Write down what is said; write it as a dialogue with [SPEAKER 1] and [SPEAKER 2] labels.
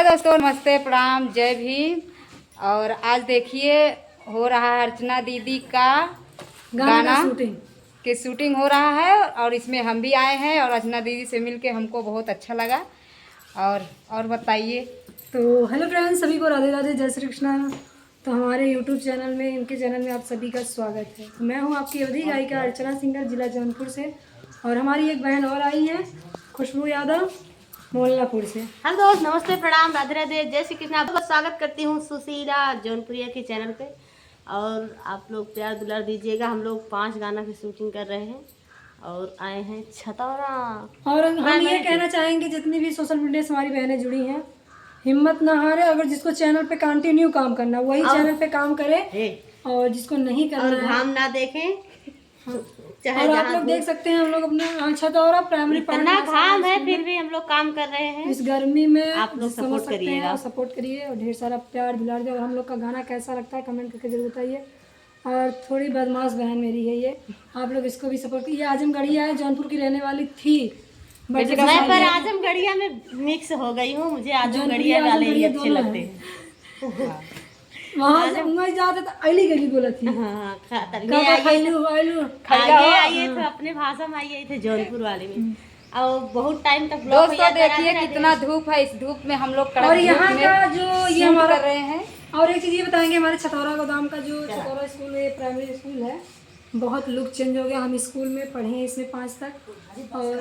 [SPEAKER 1] दोस्तों नमस्ते, प्रणाम, जय भीम। और आज देखिए हो रहा है अर्चना दीदी का गाना की शूटिंग हो रहा है और इसमें हम भी आए हैं और अर्चना दीदी से मिलके हमको बहुत अच्छा लगा। और बताइए।
[SPEAKER 2] तो हेलो फ्रेंड्स, सभी को राधे राधे, जय श्री कृष्णा। तो हमारे यूट्यूब चैनल में, इनके चैनल में आप सभी का स्वागत है। तो मैं हूं आपकी अवधी गायिका अर्चना सिंगर, जिला जौनपुर से। और हमारी एक बहन और आई है, खुशबू यादव, मोलनापुर से।
[SPEAKER 3] हम दोस्त नमस्ते, प्रणाम, राधे राधे, जय श्री कृष्ण। आपका स्वागत करती हूँ सुशीला जौनपुरिया के चैनल पे। और आप लोग प्यार दुलार दीजिएगा। हम लोग 5 गाना की शूटिंग कर रहे हैं और आए हैं छतौरा।
[SPEAKER 2] और हम ये कहना चाहेंगे, जितनी भी सोशल मीडिया से हमारी बहनें जुड़ी हैं, हिम्मत ना हारे। अगर जिसको चैनल पे कंटिन्यू काम करना वही चैनल पे काम करे, और जिसको नहीं करना
[SPEAKER 3] और घाम ना देखें।
[SPEAKER 2] और आप लोग देख सकते हैं, हम लोग अपना छतौरा प्राइमरी
[SPEAKER 3] इतना घाम है फिर भी हम लोग काम कर रहे हैं
[SPEAKER 2] इस गर्मी में।
[SPEAKER 3] आप लोग सपोर्ट करिएगा,
[SPEAKER 2] सपोर्ट करिए और ढेर सारा प्यार दुलार दे। और हम लोग का गाना कैसा लगता है कमेंट करके जरूर बताइए। और थोड़ी बदमाश बहन मेरी है ये, आप लोग इसको भी सपोर्ट कीजिए। आजमगढ़िया है, जौनपुर की रहने वाली थी,
[SPEAKER 3] मैं पर आजमगढ़िया में मिक्स हो गई हूँ। मुझे आजमगढ़िया वाले ही अच्छे लगते हैं।
[SPEAKER 2] वहाँ से वहीं जाते तो अली गली बोला थी।
[SPEAKER 3] आइए तो अपने भाषा में आइए थे जौनपुर वाले में। और बहुत टाइम तक
[SPEAKER 1] दोस्तों देखिए कितना धूप है, इस धूप में हम लोग
[SPEAKER 2] और यहाँ का जो ये हमारा
[SPEAKER 1] कर रहे हैं।
[SPEAKER 2] और एक चीज़ ये बताएंगे, हमारे छतौरा गोदाम का जो छतौरा स्कूल है, प्राइमरी स्कूल है, बहुत लुक चेंज हो गया। हम स्कूल में पढ़े हैं इसमें 5 तक। और